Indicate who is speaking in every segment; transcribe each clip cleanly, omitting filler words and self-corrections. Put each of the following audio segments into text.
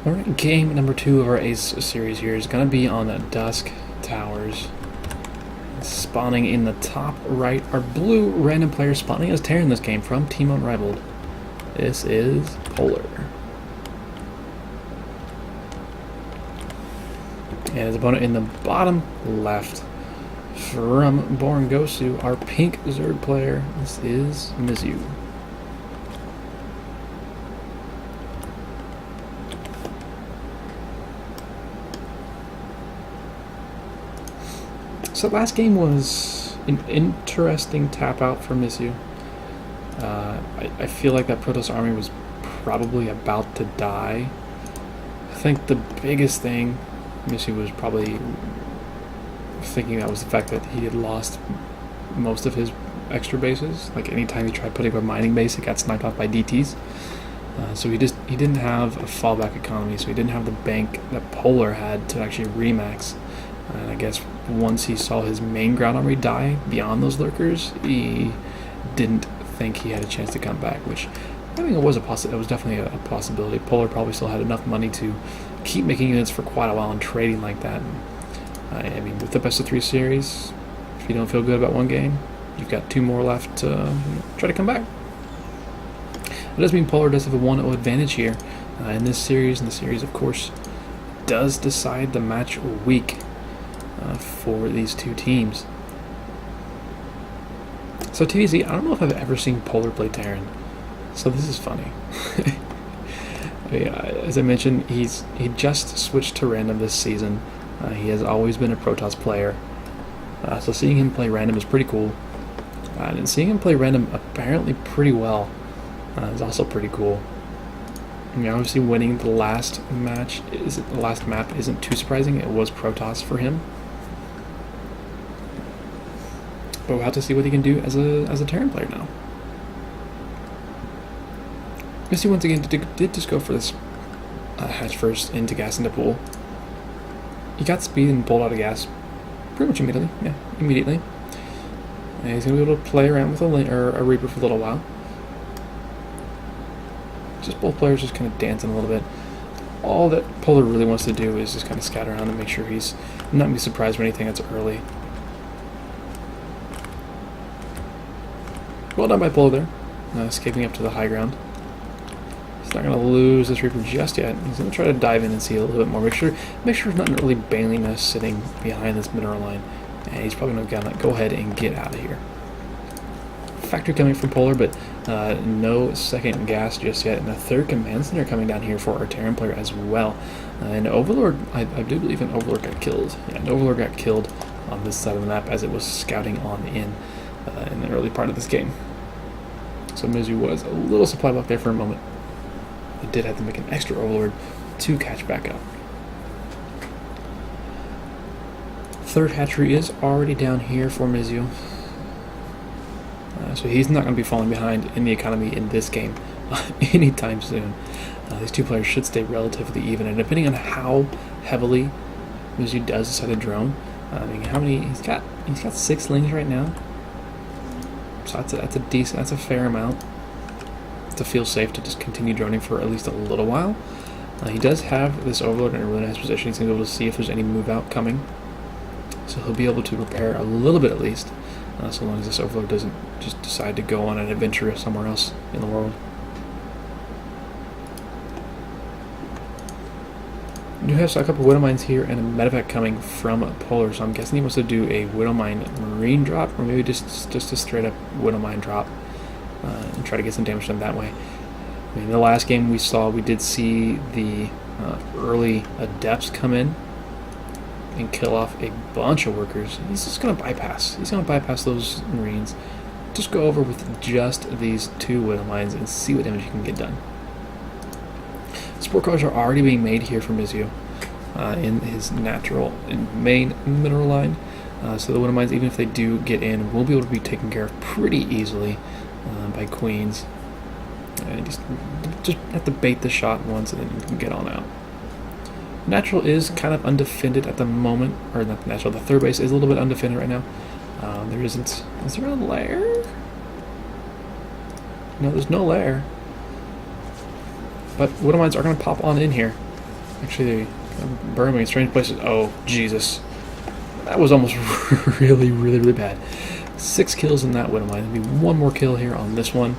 Speaker 1: Alright, game number 2 of our Ace series here is going to be on Dusk Towers. Spawning in the top right, our blue random player spawning as Terran in this game from Team Unrivaled. This is Polar. And his opponent in the bottom left from BornG, our pink Zerg player. This is Msyu. So last game was an interesting tap out for Msyu. I feel like that Protoss army was probably about to die. I think the biggest thing Msyu was probably thinking that was the fact that he had lost most of his extra bases. Like anytime he tried putting up a mining base, it got sniped off by DTs. So he didn't have a fallback economy, so he didn't have the bank that Polar had to actually remax. And I guess once he saw his main ground army die beyond those lurkers, he didn't think he had a chance to come back, which I think it was definitely a possibility. Polar probably still had enough money to keep making units for quite a while and trading like that. And, I mean, with the best of 3 series, if you don't feel good about one game, you've got 2 more left to try to come back. It does mean Polar does have a 1-0 advantage here in this series, and the series, of course, does decide the match week for these 2 teams. So TVZ, I don't know if I've ever seen Polar play Terran, so this is funny. As I mentioned, he just switched to random this season. He has always been a Protoss player, so seeing him play random is pretty cool. And seeing him play random apparently pretty well is also pretty cool. I mean, obviously winning the last map isn't too surprising. It was Protoss for him. But we'll have to see what he can do as a Terran player now. Msyu once again did just go for this hatch first into gas into pool. He got speed and pulled out of gas pretty much immediately. Yeah, immediately. And he's going to be able to play around with a Reaper for a little while. Just both players just kind of dancing a little bit. All that Polar really wants to do is just kind of scatter around and make sure he's not going to be surprised by anything that's early. Well done by Polar there, escaping up to the high ground. He's not going to lose this Reaper just yet. He's going to try to dive in and see a little bit more. Make sure there's nothing really bailing us sitting behind this mineral line. And he's probably going to go ahead and get out of here. Factory coming from Polar, but no second gas just yet. And a third command center coming down here for our Terran player as well. And Overlord, I do believe an Overlord got killed. Yeah, an Overlord got killed on this side of the map as it was scouting on in the early part of this game. So Msyu was a little supply block there for a moment. He did have to make an extra Overlord to catch back up. Third hatchery is already down here for Msyu. So he's not going to be falling behind in the economy in this game anytime soon. These 2 players should stay relatively even, and depending on how heavily Msyu does decide to drone, I mean, how many he's got 6 slings right now. So that's a fair amount to feel safe to just continue droning for at least a little while. He does have this Overlord in a really nice position. He's going to be able to see if there's any move out coming. So he'll be able to repair a little bit at least, so long as this Overlord doesn't just decide to go on an adventure somewhere else in the world. We do have a couple of Widow Mines here and a medevac coming from Polar, so I'm guessing he wants to do a Widow Mine Marine drop, or maybe just a straight up Widow Mine drop and try to get some damage done that way. I mean, in the last game we did see the early Adepts come in and kill off a bunch of workers. He's just going to bypass. He's going to bypass those Marines. Just go over with just these 2 Widow Mines and see what damage you can get done. Sport cars are already being made here for Msyu in his natural and main mineral line. So the Widow Mines, even if they do get in, will be able to be taken care of pretty easily by Queens. Just have to bait the shot once and then you can get on out. Natural is kind of undefended at the moment, or not natural, the third base is a little bit undefended right now. There isn't, is there a lair? No, there's no lair. But Widow Mines are going to pop on in here. Actually, burn me in strange places. Oh, Jesus. That was almost really, really, really bad. 6 kills in that Widow Mine. There'll be one more kill here on this one.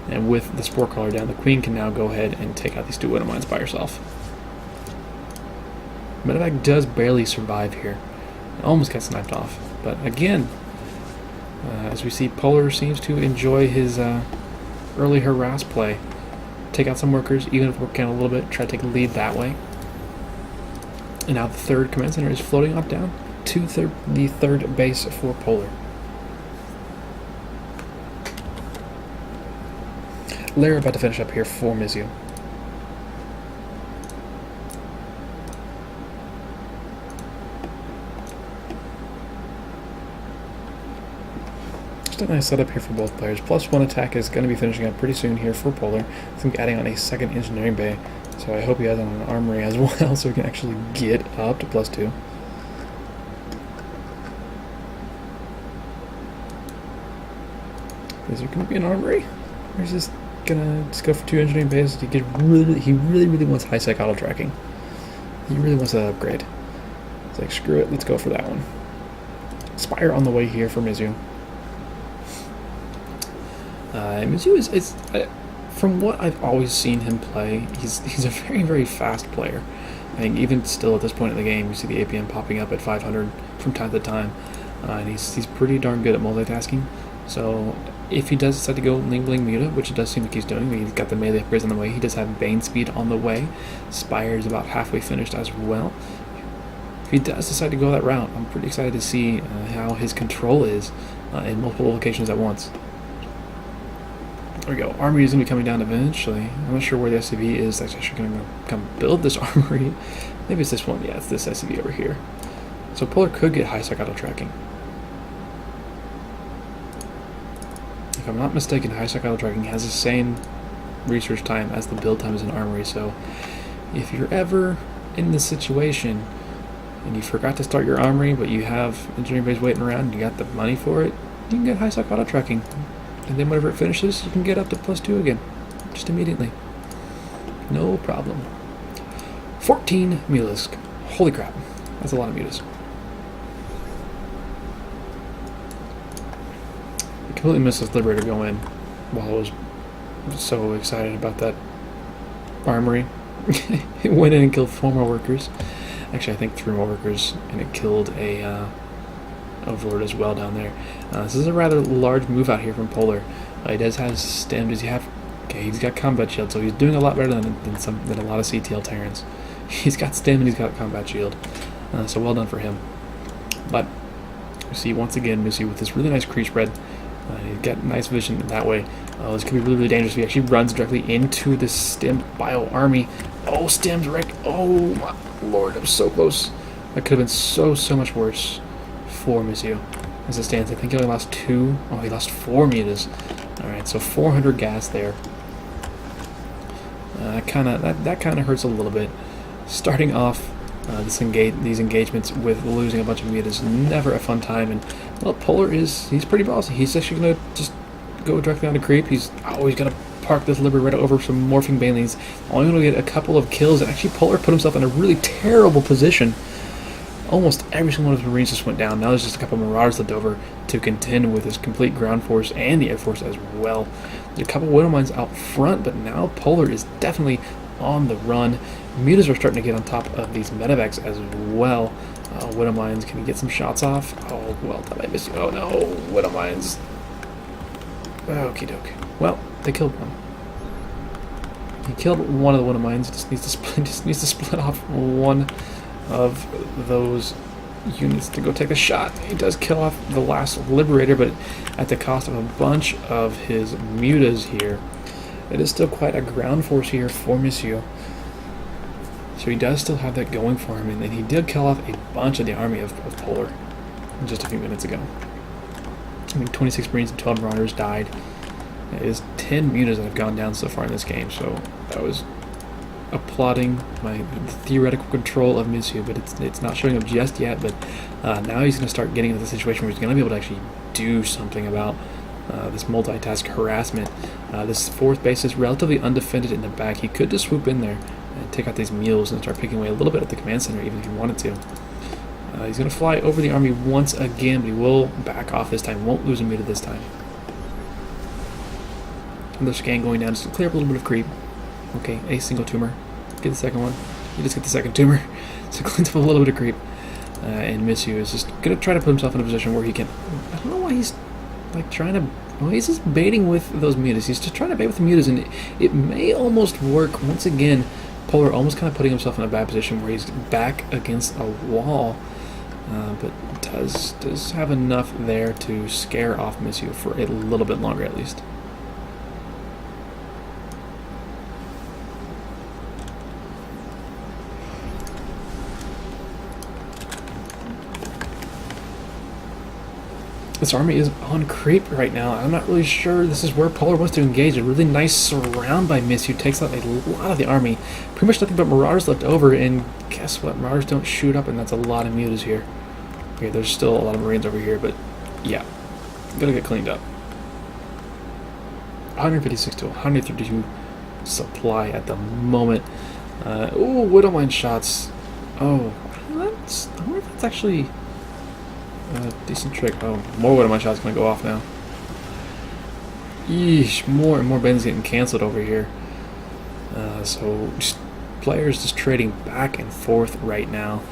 Speaker 1: And with the Spore Caller down, the Queen can now go ahead and take out these 2 Widow Mines by herself. Medevac does barely survive here. It almost got sniped off. But again, as we see, Polar seems to enjoy his early harass play. Take out some workers, even if we're working a little bit, try to take a lead that way. And now the 3rd command center is floating on down to the 3rd base for Polar. Lair about to finish up here for Msyu. Just a nice setup here for both players. +1 attack is going to be finishing up pretty soon here for Polar. I think adding on a 2nd engineering bay. So I hope he has on an armory as well, so we can actually get up to +2. Is there going to be an armory? Or is this gonna just go for 2 engineering bases? He really wants high sec auto tracking. He really wants that upgrade. It's like, screw it, let's go for that one. Spire on the way here for Msyu. Msyu is from what I've always seen him play, he's a very, very fast player. I think even still at this point in the game, you see the APM popping up at 500 from time to time, and he's pretty darn good at multitasking. So if he does decide to go Ling Bling Muta, which it does seem like he's doing, he's got the melee upgrades on the way. He does have Bane speed on the way. Spire is about halfway finished as well. If he does decide to go that route, I'm pretty excited to see how his control is in multiple locations at once. There we go. Armory is going to be coming down eventually. I'm not sure where the SCV is. That's actually going to come build this armory. Maybe it's this one. Yeah, it's this SCV over here. So Polar could get high sec auto tracking. If I'm not mistaken, high sec auto tracking has the same research time as the build time as an armory. So if you're ever in this situation and you forgot to start your armory, but you have engineering base waiting around and you got the money for it, you can get high sec auto tracking. And then whenever it finishes, you can get up to +2 again. Just immediately. No problem. 14 mutas. Holy crap. That's a lot of mutas. I completely missed this Liberator go in while I was so excited about that armory. It went in and killed 4 more workers. Actually, I think 3 more workers, and it killed a Overlord as well down there. This is a rather large move out here from Polar. He does have stem. Does he have? Okay, he's got combat shield, so he's doing a lot better than a lot of CTL Terrans. He's got stem and he's got combat shield, so well done for him. But we see once again Msyu with this really nice creep spread. He's got nice vision that way. This could be really, really dangerous if he actually runs directly into the stem bio army. Oh, stems wreck! Oh my lord, I'm so close. That could have been so much worse for Msyu. As it stands, I think he only lost 2. Oh, he lost 4 mutas. Alright, so 400 gas there. That kind of hurts a little bit. Starting off these engagements with losing a bunch of mutas, never a fun time. And well, Polar he's pretty bossy. He's actually gonna just go directly on to creep. He's always gonna park this Liberator right over some morphing Banelings. Only gonna get a couple of kills, and actually Polar put himself in a really terrible position. Almost every single one of his Marines just went down. Now there's just a couple of Marauders left over to contend with his complete ground force and the air force as well. There's a couple of Widow Mines out front, but now Polar is definitely on the run. Mutas are starting to get on top of these medevacs as well. Widow Mines, can he get some shots off? Oh, well done, I miss you. Oh no, Widow Mines. Okie doke. Well, they killed one. He killed one of the Widow Mines. Just needs to split off one of those units to go take a shot. He does kill off the last Liberator, but at the cost of a bunch of his mutas here. It is still quite a ground force here for Msyu. So he does still have that going for him, and then he did kill off a bunch of the army of Polar just a few minutes ago. I think 26 Marines and 12 Marauders died. It is 10 mutas that have gone down so far in this game, so that was applauding my theoretical control of Msyu, but it's not showing up just yet. But now he's going to start getting into the situation where he's going to be able to actually do something about this multitask harassment. This 4th base is relatively undefended in the back. He could just swoop in there and take out these mules and start picking away a little bit at the command center, even if he wanted to. He's going to fly over the army once again, but he will back off this time. Won't lose a meter this time. Another scan going down just to clear up a little bit of creep. Okay, a single tumor. Get the second one. You just get the second tumor. So cleans up a little bit of creep. And Msyu is just going to try to put himself in a position where he can... I don't know why he's like trying to... Well, he's just baiting with those mutas. He's just trying to bait with the mutas, and it may almost work. Once again, Polar almost kind of putting himself in a bad position where he's back against a wall. But does have enough there to scare off Msyu for a little bit longer at least. This army is on creep right now. I'm not really sure this is where Polar wants to engage. A really nice surround by Msyu takes out a lot of the army. Pretty much nothing but Marauders left over, and guess what? Marauders don't shoot up, and that's a lot of mutas here. Okay, there's still a lot of Marines over here, but yeah, gotta get cleaned up. 156 to 132 supply at the moment. Ooh, Widowmine shots. Oh, I wonder if that's actually a decent trick. Oh, more Widowmine shots gonna go off now. Yeesh, more and more Ben's getting cancelled over here. So just players just trading back and forth right now.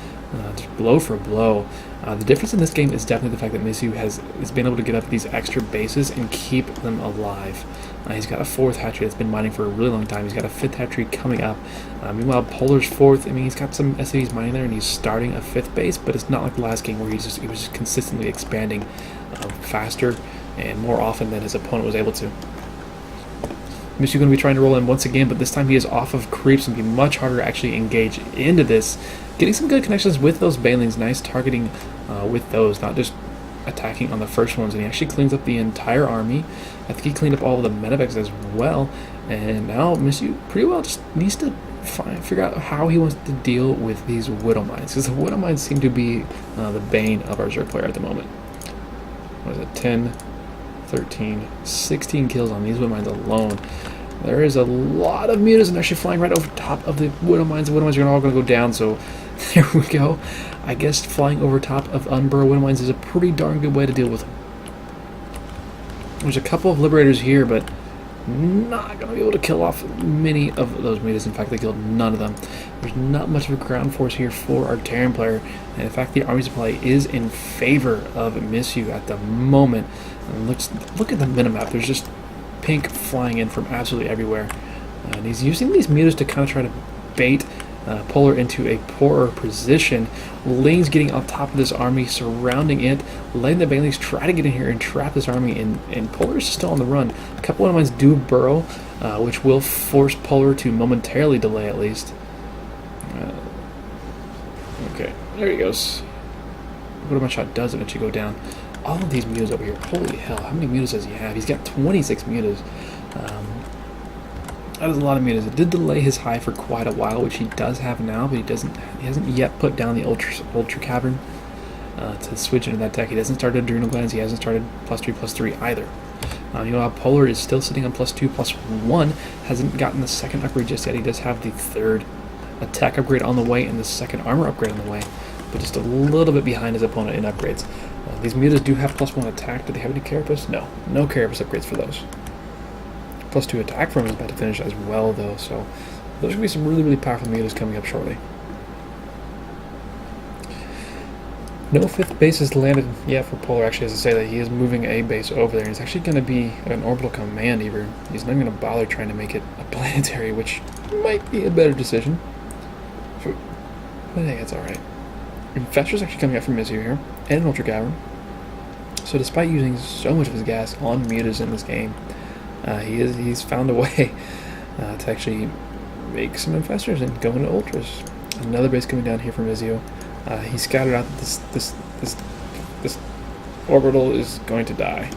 Speaker 1: Just blow for blow. The difference in this game is definitely the fact that Msyu has been able to get up these extra bases and keep them alive. He's got a 4th hatchery that's been mining for a really long time. He's got a 5th hatchery coming up. Meanwhile, Polar's 4th, I mean, he's got some SCVs mining there, and he's starting a 5th base, but it's not like the last game where he was just consistently expanding faster and more often than his opponent was able to. Msyu going to be trying to roll in once again, but this time he is off of creeps and be much harder to actually engage into this. Getting some good connections with those Banelings, nice targeting with those, not just attacking on the first ones, and he actually cleans up the entire army. I think he cleaned up all of the medevacs as well, and now Msyu pretty well just needs to figure out how he wants to deal with these Widow Mines, because the Widow Mines seem to be the bane of our Zerg player at the moment. What is it, 10, 13, 16 kills on these Widow Mines alone. There is a lot of mutas, and they're actually flying right over top of the Widow Mines. The Widow Mines are all going to go down, so there we go. I guess flying over top of unburrowed Widow Mines is a pretty darn good way to deal with them. There's a couple of Liberators here, but not going to be able to kill off many of those mutas. In fact, they killed none of them. There's not much of a ground force here for our Terran player, and in fact, the army supply is in favor of Msyu at the moment. And look at the minimap. There's just pink flying in from absolutely everywhere, and he's using these mutas to kind of try to bait Polar into a poorer position. Lane's getting on top of this army, surrounding it, letting the Banelings try to get in here and trap this army, and Polar's still on the run. A couple of mines do burrow, which will force Polar to momentarily delay at least. Okay, there he goes. What my shot does eventually go down. All of these mutas over here, holy hell, how many mutas does he have? He's got 26 mutas. That is a lot of mutas. It did delay his high for quite a while, which he does have now, but he hasn't yet put down the ultra cavern to switch into that tech. He hasn't started adrenal glands. He hasn't started +3/+3 either. You know, Polar is still sitting on +2/+1. Hasn't gotten the 2nd upgrade just yet. He does have the 3rd attack upgrade on the way and the 2nd armor upgrade on the way, but just a little bit behind his opponent in upgrades. These mutas do have +1 attack. Do they have any carapace? No. No carapace upgrades for those. +2 attack from him is about to finish as well, though, so those are going to be some really, really powerful mutas coming up shortly. No 5th base is landed yet for Polar. Actually, has to say that he is moving a base over there, and it's actually going to be an orbital command even. He's not going to bother trying to make it a planetary, which might be a better decision. But I think that's alright. Infestor's actually coming up from Msyu here, and an Ultra Cavern. So despite using so much of his gas on mutas in this game, he's found a way to actually make some Infestors and go into Ultras. Another base coming down here from Msyu. He scattered out that this orbital is going to die.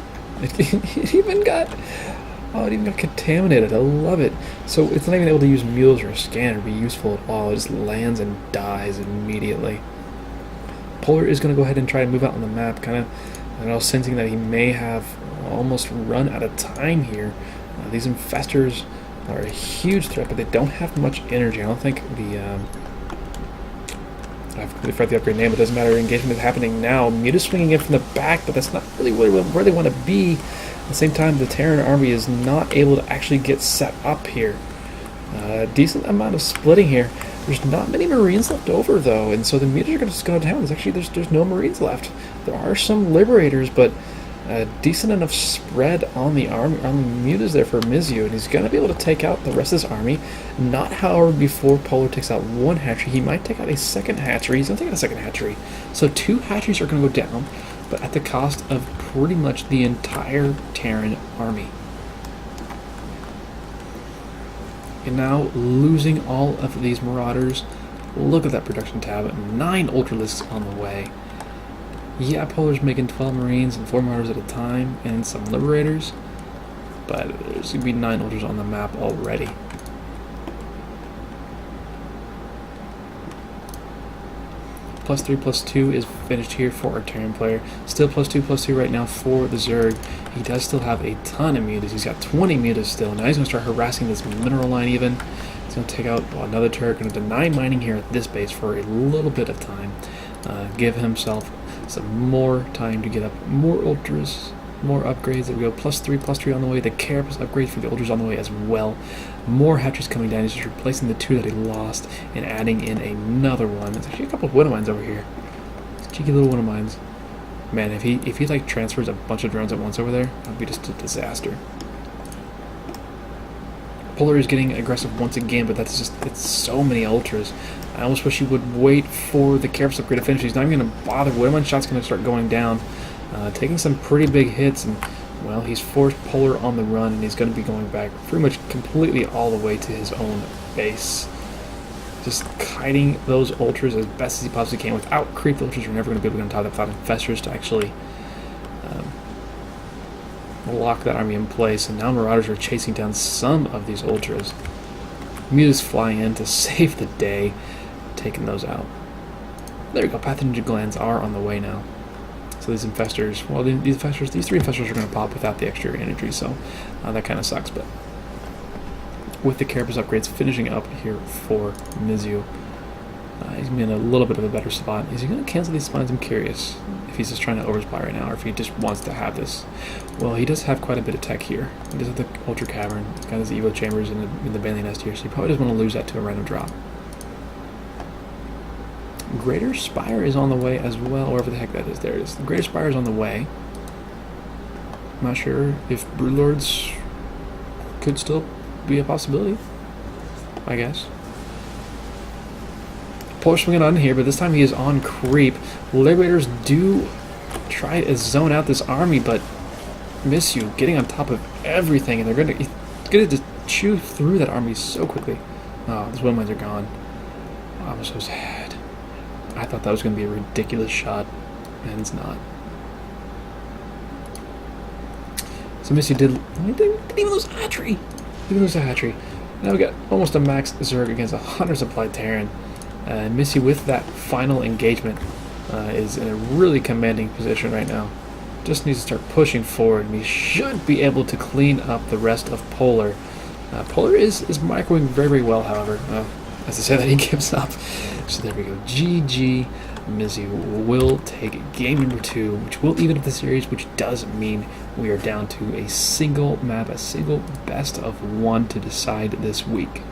Speaker 1: It even got contaminated. I love it. So it's not even able to use mules or a scanner to be useful at all. It just lands and dies immediately. Polar is going to go ahead and try to move out on the map, kind of, sensing that he may have almost run out of time here. These Infestors are a huge threat, but they don't have much energy. I don't think the I've completely forgot the upgrade name, but it doesn't matter. Engagement is happening now. Mewtwo's swinging in from the back, but that's not really where they want to be. At the same time, the Terran army is not able to actually get set up here. Decent amount of splitting here. There's not many Marines left over, though, and so the Mewtwo's are going to go down. There's no Marines left. There are some Liberators, but decent enough spread on the army, on the Mewtwo's there for Msyu, and he's going to be able to take out the rest of his army. Not, however, before Polar takes out one hatchery. He might take out a second hatchery. He's going to take out a second hatchery. So 2 hatcheries are going to go down, but at the cost of pretty much the entire Terran army. And now losing all of these Marauders. Look at that production tab. 9 Ultralisks on the way. Yeah, Polar's making 12 Marines and 4 Marauders at a time, and some Liberators, but there's going to be 9 Ultras on the map already. +3/+2 is finished here for our Terran player. Still +2/+2 right now for the Zerg. He does still have a ton of Mewtwo's. He's got 20 Mewtwo's still. Now he's going to start harassing this mineral line even. He's going to take out another turret. Going to deny mining here at this base for a little bit of time. Give himself some more time to get up more Ultras, more upgrades. There we go, +3/+3 on the way. The Carapace upgrades for the Ultras on the way as well. More hatcheries coming down. He's just replacing the 2 that he lost and adding in another one. There's actually a couple of Widow Mines over here. Cheeky little Widow Mines. Man, if he like transfers a bunch of drones at once over there, that would be just a disaster. Polar is getting aggressive once again, but it's so many Ultras. I almost wish he would wait for the Carapace upgrade to finish. He's not even going to bother. Widowmine shot's going to start going down, taking some pretty big hits, and well, he's forced Polar on the run, and he's going to be going back pretty much completely all the way to his own base. Just kiting those Ultras as best as he possibly can. Without creep, the Ultras are never going to be able to get on top of that without Infestors to actually lock that army in place. And now Marauders are chasing down some of these Ultras. Mewtwo's flying in to save the day, taking those out. There we go. Pathogen glands are on the way now. So these Infestors, well, these 3 Infestors are going to pop without the extra energy, so that kind of sucks. But with the Carapace upgrades finishing up here for Msyu, he's going to be in a little bit of a better spot. Is he going to cancel these spines? I'm curious if he's just trying to oversupply right now, or if he just wants to have this. Well, he does have quite a bit of tech here. He does have the Ultra Cavern. He's got his Evo Chambers in the Bailey Nest here, so he probably doesn't want to lose that to a random drop. Greater Spire is on the way as well, wherever the heck that is. There it is. The Greater Spire is on the way. I'm not sure if Broodlords could still be a possibility, I guess. Polar swinging on here, but this time he is on creep. Liberators do try to zone out this army, but Msyu getting on top of everything, and they're going to just chew through that army so quickly. Oh, those windmines are gone. Oh, I'm so sad. I thought that was going to be a ridiculous shot, and it's not. So Msyu didn't even lose a hatchery. Didn't lose a hatchery. Now we got almost a max Zerg against a 100 supplied Terran. And Msyu, with that final engagement, is in a really commanding position right now. Just needs to start pushing forward, and he should be able to clean up the rest of Polar. Polar is microwing very, very well, however. As I say that, he gives up. So there we go. GG. Msyu will take game number 2, which will even up the series, which does mean we are down to a single map, a single best of 1 to decide this week.